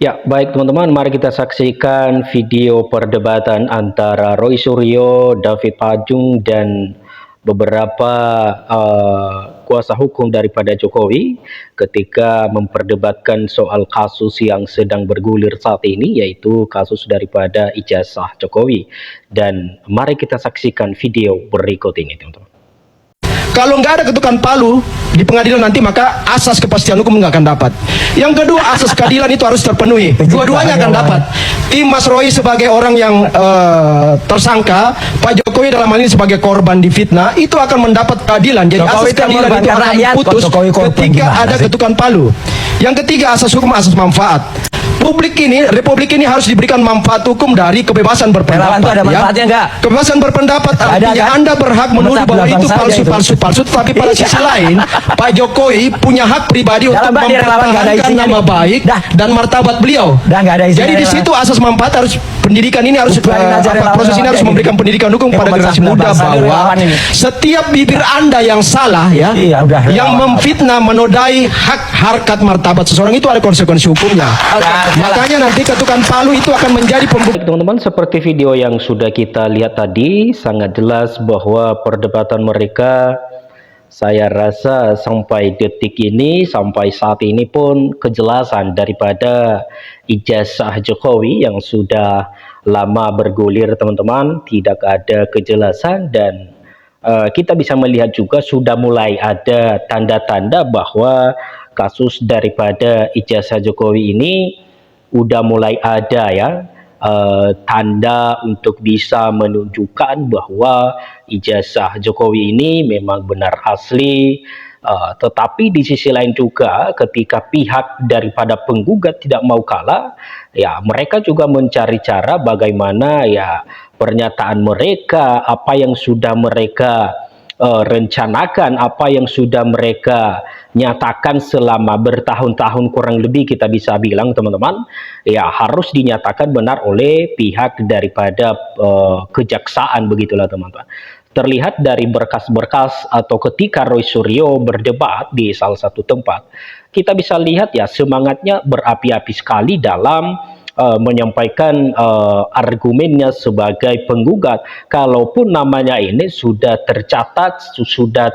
Ya, baik teman-teman, mari kita saksikan video perdebatan antara Roy Suryo, David Pajung, dan beberapa kuasa hukum daripada Jokowi ketika memperdebatkan soal kasus yang sedang bergulir saat ini, yaitu kasus daripada ijazah Jokowi. Dan mari kita saksikan video berikut ini, teman-teman. Kalau nggak ada ketukan palu di pengadilan nanti, maka asas kepastian hukum nggak akan dapat. Yang kedua, asas keadilan itu harus terpenuhi. Dua-duanya akan dapat. Tim Mas Roy sebagai orang yang tersangka, Pak Jokowi dalam hal ini sebagai korban difitnah, itu akan mendapat keadilan. Jadi asas keadilan itu akan putus ketika ada ketukan palu. Yang ketiga, asas hukum, asas manfaat. Republik ini harus diberikan manfaat hukum dari kebebasan berpendapat. Itu ada manfaatnya enggak? Kebebasan berpendapat artinya kan? Anda berhak menuduh bahwa itu palsu, tapi pada sisi lain Pak Jokowi punya hak pribadi untuk mempertahankan nama baik dan martabat beliau. Jadi di situ asas manfaat harus, pendidikan ini harus, proses ini harus memberikan pendidikan hukum pada generasi muda bahwa setiap bibir Anda yang salah yang memfitnah, menodai hak harkat martabat seseorang, itu ada konsekuensi hukumnya. Makanya nanti ketukan palu itu akan menjadi pembuktian. Teman-teman, seperti video yang sudah kita lihat tadi, sangat jelas bahwa perdebatan mereka, saya rasa sampai detik ini, sampai saat ini pun kejelasan daripada ijazah Jokowi yang sudah lama bergulir, teman-teman, tidak ada kejelasan. Dan kita bisa melihat juga sudah mulai ada tanda-tanda bahwa kasus daripada ijazah Jokowi ini udah mulai ada tanda untuk bisa menunjukkan bahwa ijazah Jokowi ini memang benar asli. Tetapi di sisi lain juga ketika pihak daripada penggugat tidak mau kalah, mereka juga mencari cara bagaimana pernyataan mereka, apa yang sudah mereka rencanakan, apa yang sudah mereka nyatakan selama bertahun-tahun, kurang lebih kita bisa bilang, teman-teman, harus dinyatakan benar oleh pihak daripada kejaksaan, begitulah teman-teman. Terlihat dari berkas-berkas atau ketika Roy Suryo berdebat di salah satu tempat, kita bisa lihat semangatnya berapi-api sekali dalam menyampaikan argumennya sebagai penggugat. Kalaupun namanya ini sudah tercatat, sudah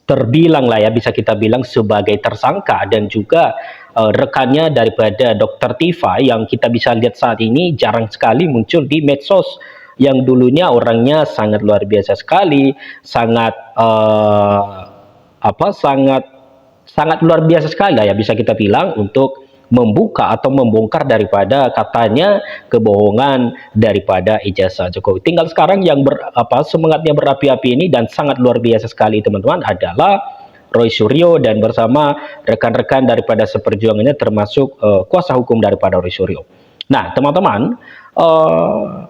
terbilang bisa kita bilang sebagai tersangka, dan juga rekannya daripada Dr. Tifa yang kita bisa lihat saat ini jarang sekali muncul di medsos, yang dulunya orangnya sangat luar biasa sekali, sangat sangat luar biasa sekali bisa kita bilang untuk membuka atau membongkar daripada katanya kebohongan daripada ijazah Jokowi. Tinggal sekarang yang semangatnya berapi-api ini dan sangat luar biasa sekali, teman-teman, adalah Roy Suryo dan bersama rekan-rekan daripada seperjuangannya, termasuk kuasa hukum daripada Roy Suryo. Nah, teman-teman,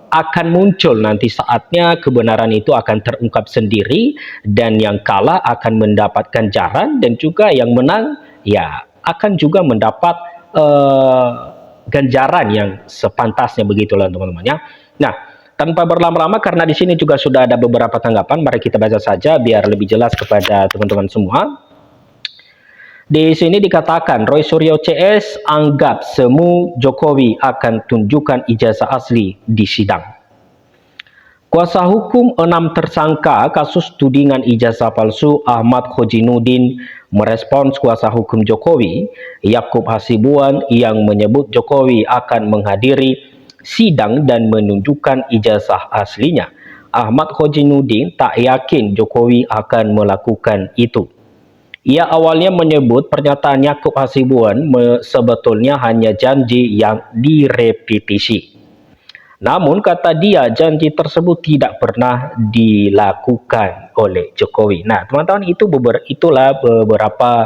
akan muncul nanti saatnya kebenaran itu akan terungkap sendiri, dan yang kalah akan mendapatkan jaran, dan juga yang menang akan juga mendapat ganjaran yang sepantasnya, begitulah teman-teman. Nah, tanpa berlama-lama, karena di sini juga sudah ada beberapa tanggapan, mari kita baca saja biar lebih jelas kepada teman-teman semua. Di sini dikatakan Roy Suryo CS anggap semu Jokowi akan tunjukkan ijazah asli di sidang. Kuasa hukum 6 tersangka kasus tudingan ijazah palsu Ahmad Khojinuddin merespons kuasa hukum Jokowi, Yakub Hasibuan, yang menyebut Jokowi akan menghadiri sidang dan menunjukkan ijazah aslinya. Ahmad Khojinuddin tak yakin Jokowi akan melakukan itu. Ia awalnya menyebut pernyataan Yakub Hasibuan sebetulnya hanya janji yang direpetisi. Namun kata dia, janji tersebut tidak pernah dilakukan oleh Jokowi. Nah, teman-teman, itulah beberapa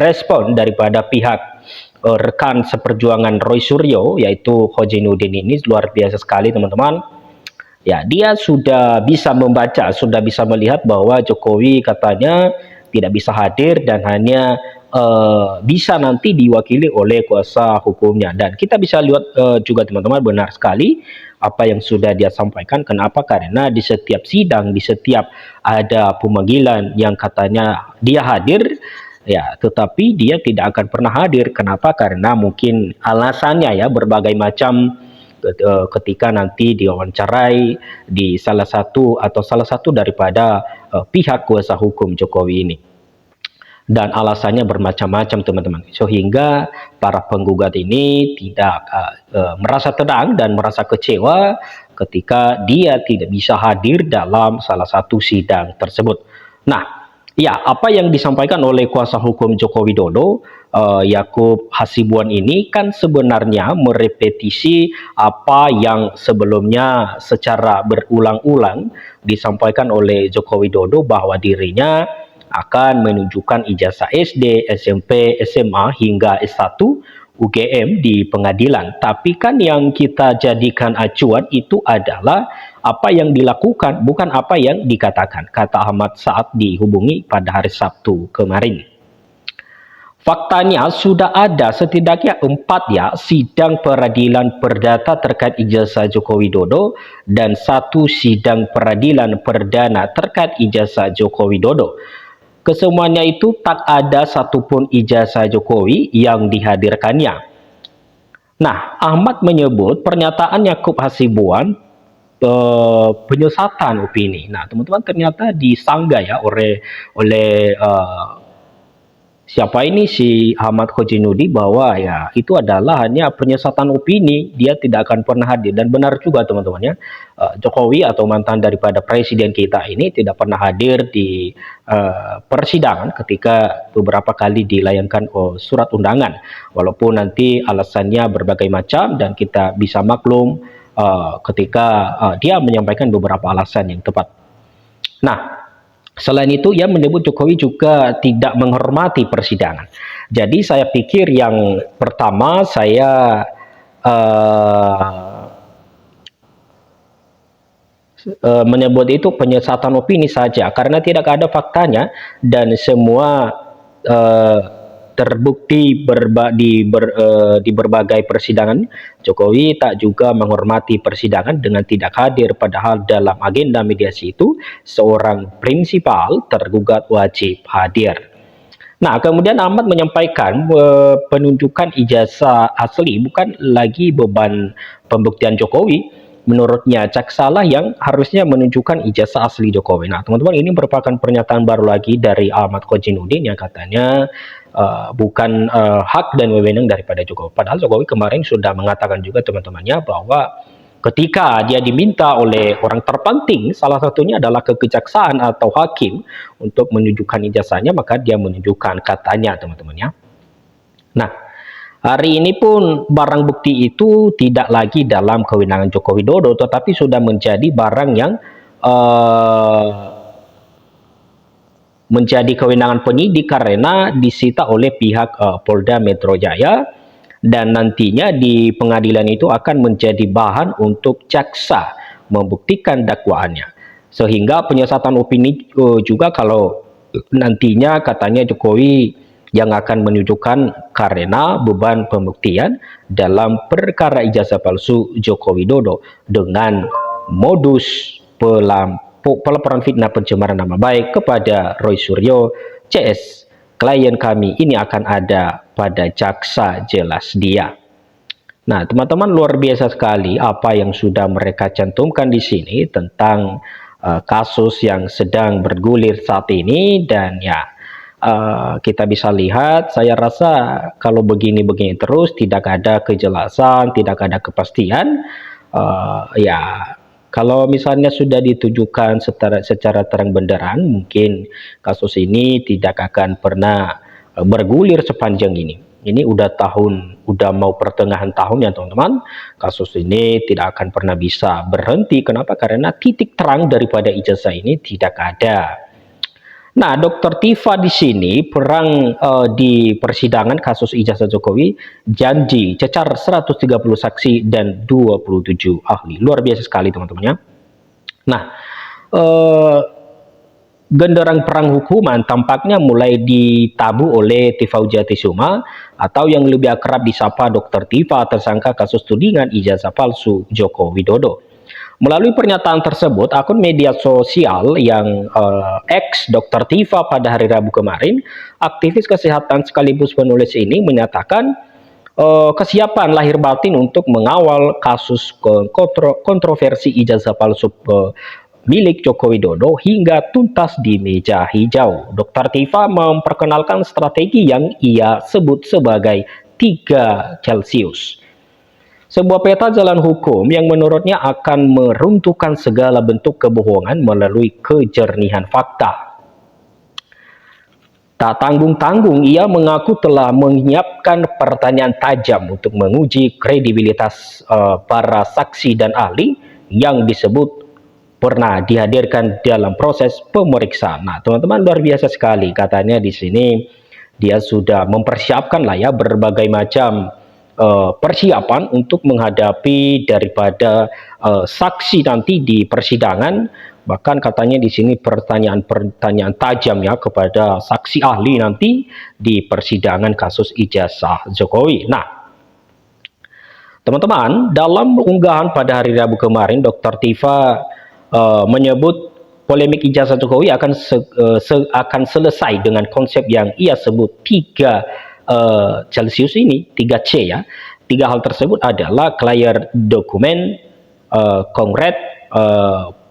respon daripada pihak rekan seperjuangan Roy Suryo, yaitu Khojinuddin ini. Luar biasa sekali, teman-teman. Dia sudah bisa membaca, sudah bisa melihat bahwa Jokowi katanya tidak bisa hadir dan hanya bisa nanti diwakili oleh kuasa hukumnya. Dan kita bisa lihat juga, teman-teman, benar sekali apa yang sudah dia sampaikan. Kenapa? Karena di setiap sidang, di setiap ada pemanggilan yang katanya dia hadir, Ya, tetapi dia tidak akan pernah hadir. Kenapa? Karena mungkin alasannya ya berbagai macam ketika nanti diwawancarai di salah satu daripada pihak kuasa hukum Jokowi ini. Dan alasannya bermacam-macam teman-teman, sehingga para penggugat ini tidak merasa tenang dan merasa kecewa ketika dia tidak bisa hadir dalam salah satu sidang tersebut. Nah, ya, apa yang disampaikan oleh kuasa hukum Joko Widodo, Yakub Hasibuan ini kan sebenarnya merepetisi apa yang sebelumnya secara berulang-ulang disampaikan oleh Joko Widodo, bahwa dirinya akan menunjukkan ijazah SD, SMP, SMA hingga S1 UGM di pengadilan. Tapi kan yang kita jadikan acuan itu adalah apa yang dilakukan, bukan apa yang dikatakan, kata Ahmad saat dihubungi pada hari Sabtu kemarin. Faktanya sudah ada setidaknya 4 ya sidang peradilan perdata terkait ijazah Joko Widodo dan 1 sidang peradilan perdana terkait ijazah Joko Widodo. Kesemuanya itu tak ada satupun ijazah Jokowi yang dihadirkannya. Nah, Ahmad menyebut pernyataan Yakub Hasibuan penyesatan opini. Nah, teman-teman, ternyata disanggah ya oleh siapa ini, si Ahmad Khojinudi, bahwa ya itu adalah hanya penyesatan opini, dia tidak akan pernah hadir. Dan benar juga teman-teman ya, Jokowi atau mantan daripada presiden kita ini tidak pernah hadir di persidangan ketika beberapa kali dilayangkan surat undangan, walaupun nanti alasannya berbagai macam dan kita bisa maklum ketika dia menyampaikan beberapa alasan yang tepat. Nah, selain itu, ia menyebut Jokowi juga tidak menghormati persidangan. Jadi saya pikir yang pertama saya menyebut itu penyesatan opini saja, karena tidak ada faktanya dan semua terbukti di berbagai persidangan. Jokowi tak juga menghormati persidangan dengan tidak hadir, padahal dalam agenda mediasi itu seorang prinsipal tergugat wajib hadir. Nah, kemudian Ahmad menyampaikan penunjukan ijazah asli bukan lagi beban pembuktian Jokowi. Menurutnya, jaksalah yang harusnya menunjukkan ijazah asli Jokowi. Nah, teman-teman, ini merupakan pernyataan baru lagi dari Ahmad Khojinudin yang katanya bukan hak dan wewenang daripada Jokowi. Padahal Jokowi kemarin sudah mengatakan juga teman-temannya bahwa ketika dia diminta oleh orang terpenting, salah satunya adalah kekejaksaan atau hakim, untuk menunjukkan ijazahnya, maka dia menunjukkan, katanya teman-temannya. Nah, hari ini pun barang bukti itu tidak lagi dalam kewenangan Joko Widodo, tetapi sudah menjadi barang yang menjadi kewenangan penyidik karena disita oleh pihak Polda Metro Jaya, dan nantinya di pengadilan itu akan menjadi bahan untuk jaksa membuktikan dakwaannya. Sehingga penyesatan opini juga kalau nantinya katanya Jokowi yang akan menunjukkan karena beban pembuktian dalam perkara ijazah palsu Joko Widodo dengan modus pelaporan fitnah pencemaran nama baik kepada Roy Suryo CS, klien kami ini akan ada pada jaksa, jelas dia. Nah, teman-teman, luar biasa sekali apa yang sudah mereka cantumkan di sini tentang kasus yang sedang bergulir saat ini. Dan ya, kita bisa lihat, saya rasa kalau begini-begini terus, tidak ada kejelasan, tidak ada kepastian, ya kalau misalnya sudah ditujukan secara terang benderang, mungkin kasus ini tidak akan pernah bergulir sepanjang ini. Ini udah mau pertengahan tahun ya teman-teman. Kasus ini tidak akan pernah bisa berhenti. Kenapa? Karena titik terang daripada ijazah ini tidak ada. Nah, Dr. Tifa di sini perang di persidangan kasus ijazah Jokowi, janji cecar 130 saksi dan 27 ahli. Luar biasa sekali teman-teman ya. Nah, genderang perang hukuman tampaknya mulai ditabuh oleh Tifa Hujatisuma atau yang lebih akrab disapa Dr. Tifa, tersangka kasus tudingan ijazah palsu Joko Widodo. Melalui pernyataan tersebut, akun media sosial yang X Dr. Tifa pada hari Rabu kemarin, aktivis kesehatan sekaligus penulis ini menyatakan kesiapan lahir batin untuk mengawal kasus kontroversi ijazah palsu milik Joko Widodo hingga tuntas di meja hijau. Dr. Tifa memperkenalkan strategi yang ia sebut sebagai 3 Celcius. Sebuah peta jalan hukum yang menurutnya akan meruntuhkan segala bentuk kebohongan melalui kejernihan fakta. Tak tanggung-tanggung, ia mengaku telah menyiapkan pertanyaan tajam untuk menguji kredibilitas para saksi dan ahli yang disebut pernah dihadirkan dalam proses pemeriksaan. Nah, teman-teman, luar biasa sekali. Katanya di sini dia sudah mempersiapkan lah ya berbagai macam persiapan untuk menghadapi daripada saksi nanti di persidangan. Bahkan katanya di sini pertanyaan-pertanyaan tajam ya kepada saksi ahli nanti di persidangan kasus ijazah Jokowi. Nah, teman-teman, dalam unggahan pada hari Rabu kemarin, Dr. Tifa menyebut polemik ijazah Jokowi akan selesai dengan konsep yang ia sebut 3 Celsius ini, 3C ya. 3 hal tersebut adalah clear dokumen, concrete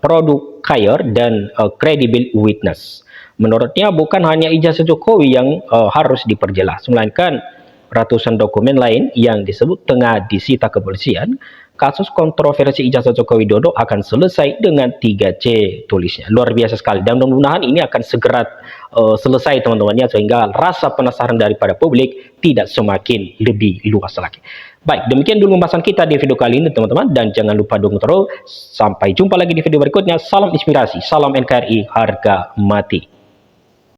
produk hire, dan credible witness. Menurutnya bukan hanya ijazah Jokowi yang harus diperjelas, melainkan ratusan dokumen lain yang disebut tengah disita kepolisian. Kasus kontroversi ijazah Joko Widodo akan selesai dengan 3C tulisnya. Luar biasa sekali, dan mudah-mudahan ini akan segera selesai teman-temannya, sehingga rasa penasaran daripada publik tidak semakin lebih luas lagi. Baik, demikian dulu pembahasan kita di video kali ini teman-teman, dan jangan lupa dukung terus. Sampai jumpa lagi di video berikutnya. Salam inspirasi, salam NKRI harga mati.